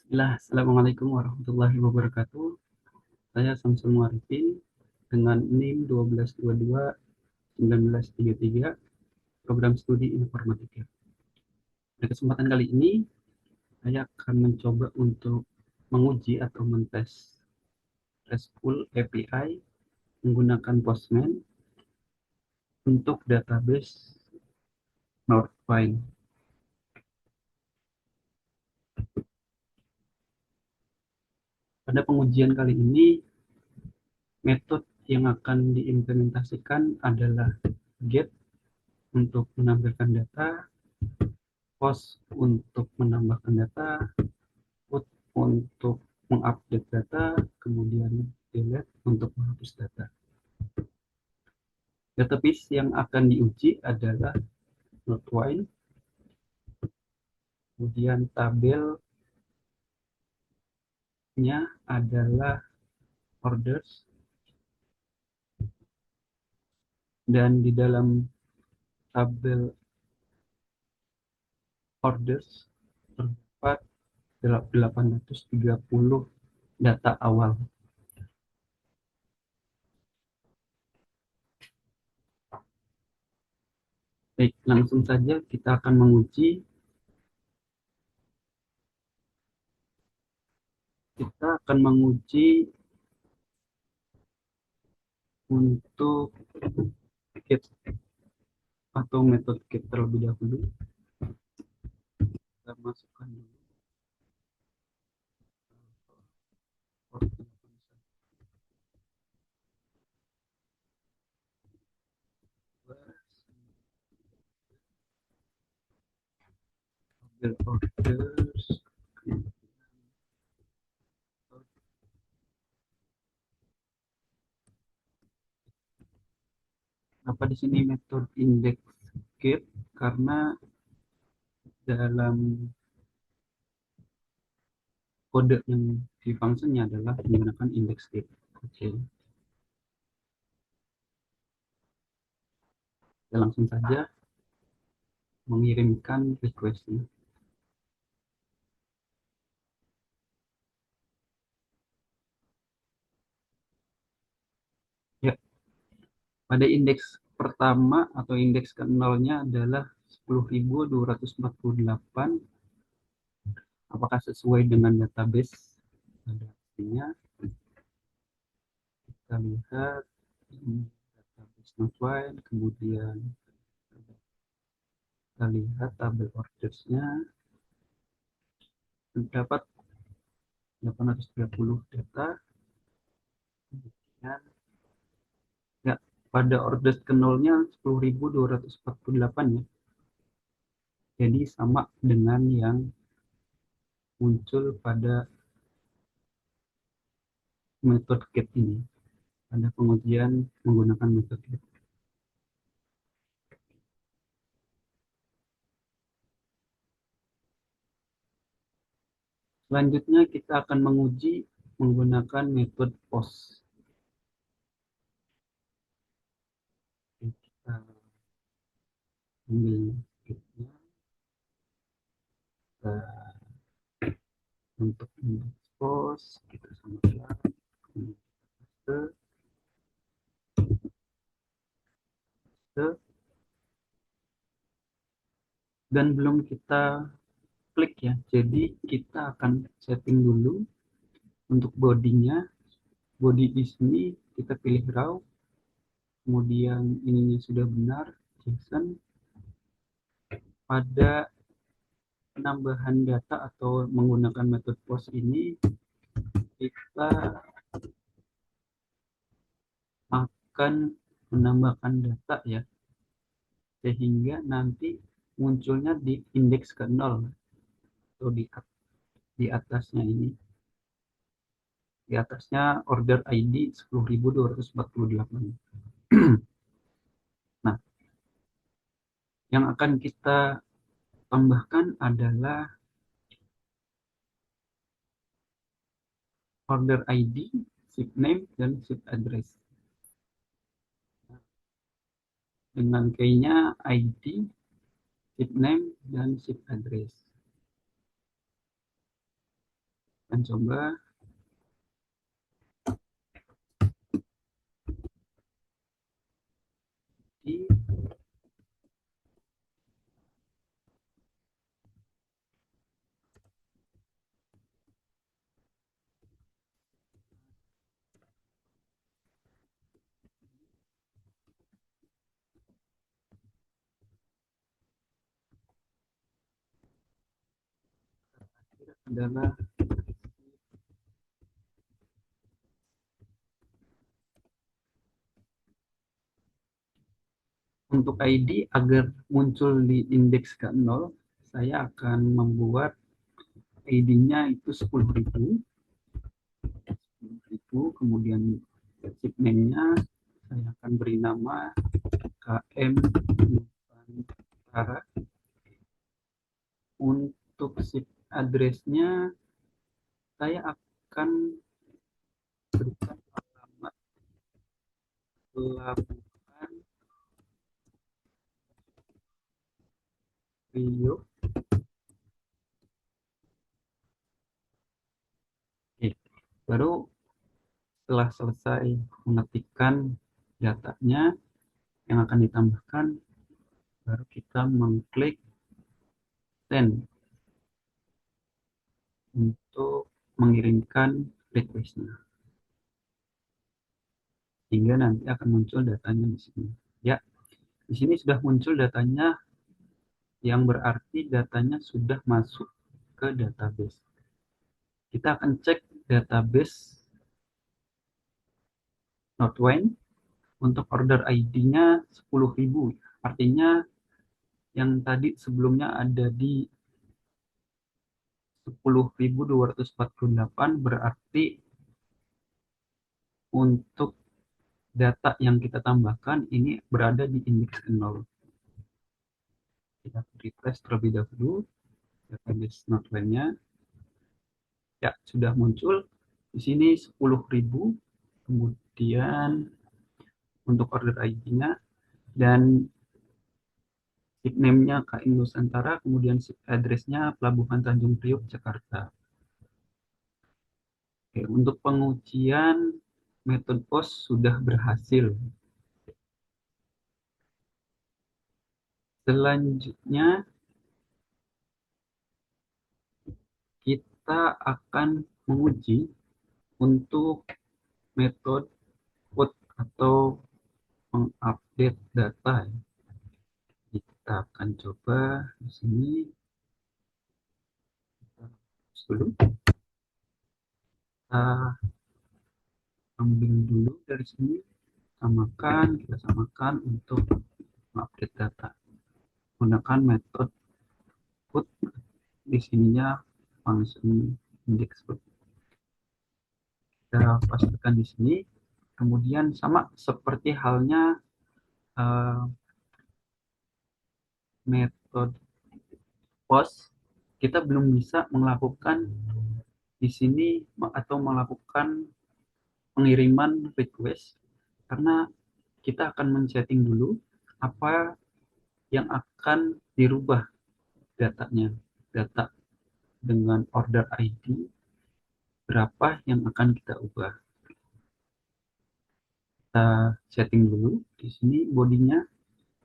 Bismillah, Assalamualaikum warahmatullahi wabarakatuh. Saya Samsul Muarifin dengan NIM 1222-1933, program studi informatika. Pada kesempatan kali ini, saya akan mencoba untuk menguji atau mentes RESTful API menggunakan Postman untuk database Northfind. Pada pengujian kali ini, metode yang akan diimplementasikan adalah get untuk menampilkan data, post untuk menambahkan data, put untuk mengupdate data, kemudian delete untuk menghapus data. Database yang akan diuji adalah Notewine, kemudian tabelnya adalah orders, dan di dalam tabel orders terdapat 830 data awal. Baik, langsung saja kita akan menguji. Kita akan menguji untuk get atau metode get terlebih dahulu. Kita masukkan dulu orders. Kenapa di sini metode index get? Karena dalam kode yang di functionnya adalah menggunakan index get. Oke, kita langsung saja mengirimkan requestnya. Ya, pada indeks pertama atau indeks ke-0-nya adalah 10.248. Apakah sesuai dengan database? Ada artinya kita lihat database Notewine, kemudian kita lihat tabel ordersnya, terdapat 830 data. Kemudian ya, pada orders ke nolnya 10.248 ya. Jadi sama dengan yang muncul pada metode get ini. Pada pengujian menggunakan metode get. Selanjutnya kita akan menguji menggunakan metode post. Kita ambil getnya, untuk indeks post kita samakan dan belum kita klik ya. Jadi kita akan setting dulu untuk bodinya. Body di sini kita pilih raw, kemudian ininya sudah benar JSON. Pada penambahan data atau menggunakan metode post ini kita akan menambahkan data ya, sehingga nanti munculnya di indeks ke 0 atau di atasnya ini. Di atasnya order ID 10.248. Nah, yang akan kita tambahkan adalah order ID, ship name, dan ship address. Dengan key-nya ID, ship name, dan ship address. Dan coba di adalah untuk ID agar muncul di indeks ke 0, saya akan membuat ID-nya itu 10.000, kemudian chip name-nya saya akan beri nama KM Nusantara. Untuk chip address-nya saya akan berikan alamat pelabuhan Priok. Oke, baru setelah selesai mengetikkan datanya yang akan ditambahkan, baru kita mengklik send untuk mengirimkan request-nya. Sehingga nanti akan muncul datanya di sini. Ya, di sini sudah muncul datanya, yang berarti datanya sudah masuk ke database. Kita akan cek database Notwine untuk order ID-nya 10.000. Artinya yang tadi sebelumnya ada di 10.248, berarti untuk data yang kita tambahkan ini berada di indeks 0. Kita refresh terlebih dahulu database Notwine-nya. Ya, sudah muncul di sini 10.000, kemudian untuk order ID-nya, dan ship name-nya KM Nusantara, kemudian ship address-nya Pelabuhan Tanjung Priok, Jakarta. Oke, untuk pengujian metode POS sudah berhasil. Selanjutnya kita akan menguji untuk metode put atau mengupdate data. Kita akan coba di sini dulu. Kita ambil dulu dari sini, kita samakan untuk mengupdate data menggunakan metode put. Di sininya function index put. Kita pastikan di sini. Kemudian sama seperti halnya metode post, kita belum bisa melakukan di sini atau melakukan pengiriman request karena kita akan men-setting dulu apa yang akan dirubah datanya. Data dengan order ID berapa yang akan kita ubah. Kita setting dulu di sini bodinya,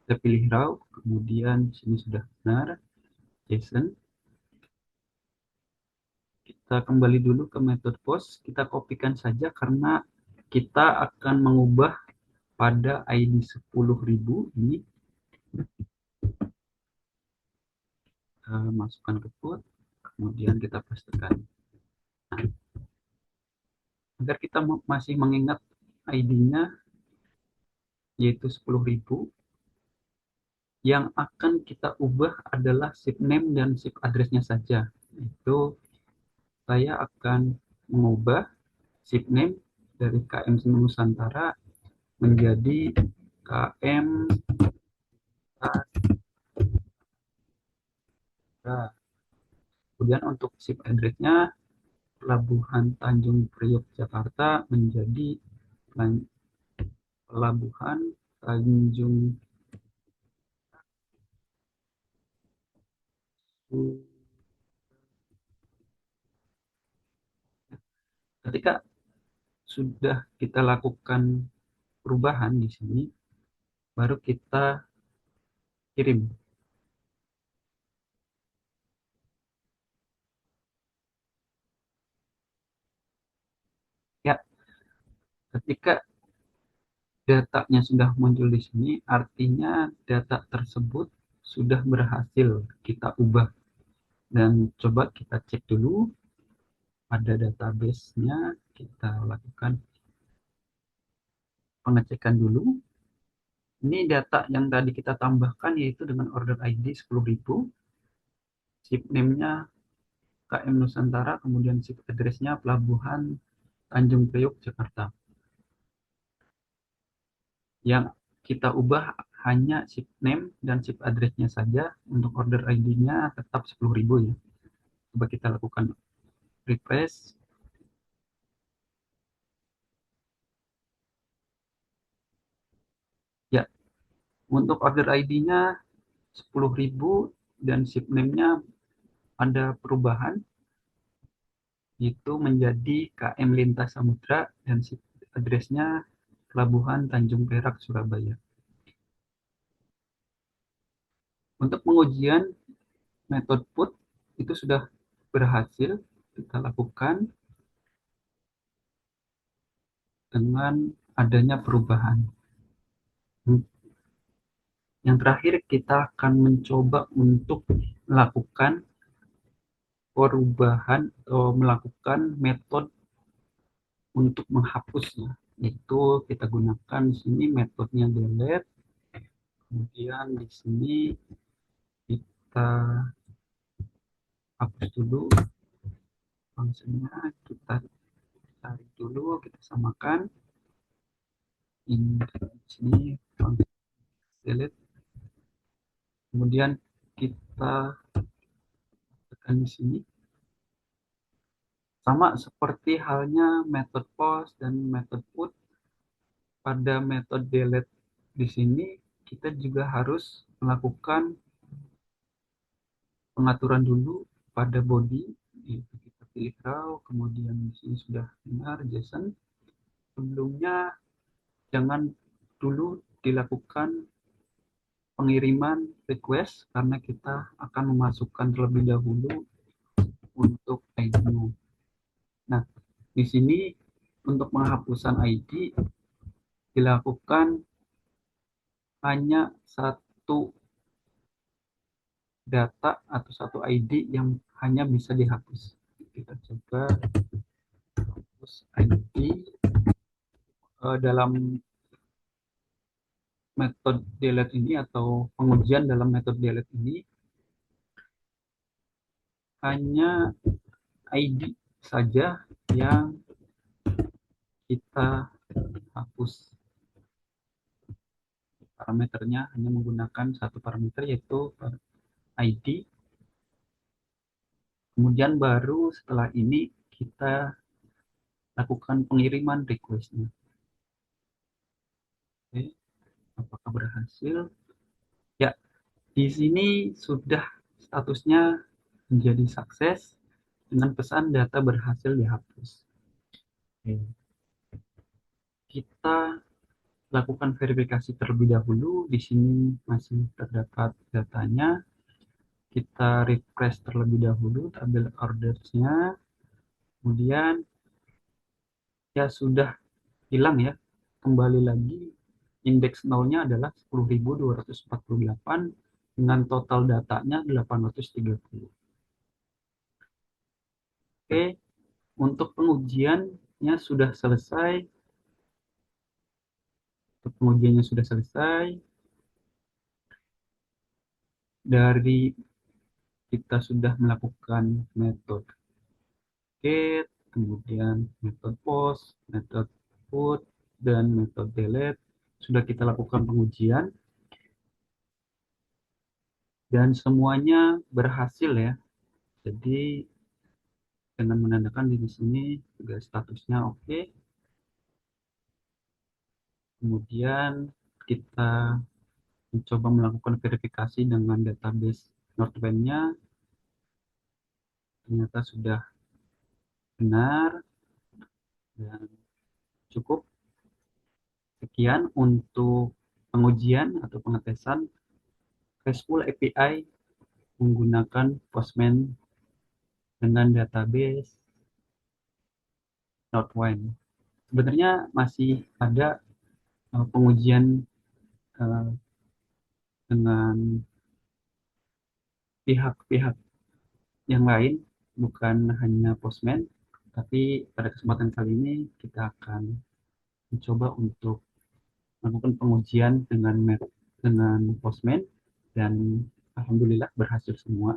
kita pilih raw, kemudian di sini sudah benar JSON. Kita kembali dulu ke metode post, kita kopikan saja karena kita akan mengubah pada ID 10.000 ini. Kita masukkan ke put, kemudian kita pastikan. Nah, agar kita masih mengingat ID-nya yaitu 10.000, yang akan kita ubah adalah ship name dan ship address-nya saja. Itu saya akan mengubah ship name dari KM Nusantara menjadi KM Nusantara. Kemudian untuk ship address-nya Pelabuhan Tanjung Priok, Jakarta menjadi Pelabuhan Tanjung Ketika sudah kita lakukan perubahan di sini, baru kita kirim. Ya, ketika datanya sudah muncul di sini, artinya data tersebut sudah berhasil kita ubah. Dan coba kita cek dulu pada database-nya, kita lakukan pengecekan dulu. Ini data yang tadi kita tambahkan yaitu dengan order ID 10.000, ship name-nya KM Nusantara, kemudian ship address-nya Pelabuhan Tanjung Priok, Jakarta. Yang kita ubah hanya ship name dan ship address-nya saja. Untuk order ID-nya tetap 10.000 ya. Coba kita lakukan refresh. Ya, untuk order ID-nya 10.000 dan ship name-nya ada perubahan, itu menjadi KM Lintas Samudra dan ship address-nya Pelabuhan Tanjung Perak, Surabaya. Untuk pengujian metode put itu sudah berhasil kita lakukan dengan adanya perubahan. Yang terakhir, kita akan mencoba untuk melakukan perubahan atau melakukan metode untuk menghapusnya. Itu kita gunakan di sini metodenya delete. Kemudian di sini kita hapus dulu fungsinya, kita cari dulu, kita samakan. Ini di sini fungsi delete. Kemudian kita tekan di sini. Sama seperti halnya method post dan method put, pada metode delete di sini kita juga harus melakukan pengaturan dulu pada body, yaitu kita pilih raw, kemudian di sini sudah benar JSON. Sebelumnya jangan dulu dilakukan pengiriman request karena kita akan memasukkan terlebih dahulu untuk ID-nya. Nah, di sini untuk penghapusan ID dilakukan hanya satu data atau satu ID yang hanya bisa dihapus. Kita coba hapus ID. Dalam metode delete ini atau pengujian dalam metode delete ini hanya ID saja yang kita hapus. Parameternya hanya menggunakan satu parameter yaitu ID. Kemudian baru setelah ini kita lakukan pengiriman request-nya. Oke, apakah berhasil? Ya, di sini sudah statusnya menjadi sukses dengan pesan data berhasil dihapus. Oke. Kita lakukan verifikasi terlebih dahulu. Di sini masih terdapat datanya. Kita refresh terlebih dahulu tabel ordersnya. Kemudian ya sudah hilang ya. Kembali lagi indeks nolnya adalah 10.248 dengan total datanya 830. Oke, untuk pengujiannya sudah selesai. Untuk pengujiannya sudah selesai. Dari kita sudah melakukan metode get, kemudian metode post, metode put, dan metode delete. Sudah kita lakukan pengujian dan semuanya berhasil ya. Jadi dengan menandakan di sini juga statusnya oke. Kemudian kita mencoba melakukan verifikasi dengan database Northwind-nya, ternyata sudah benar. Dan cukup sekian untuk pengujian atau pengetesan RESTful API menggunakan Postman dengan database Node-RED. Sebenarnya masih ada pengujian uh, dengan pihak-pihak yang lain, bukan hanya Postman, tapi pada kesempatan kali ini kita akan mencoba untuk melakukan pengujian dengan Postman, dan alhamdulillah berhasil semua.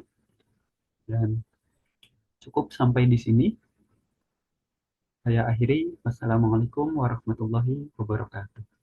Dan cukup sampai di sini. Saya akhiri. Wassalamualaikum warahmatullahi wabarakatuh.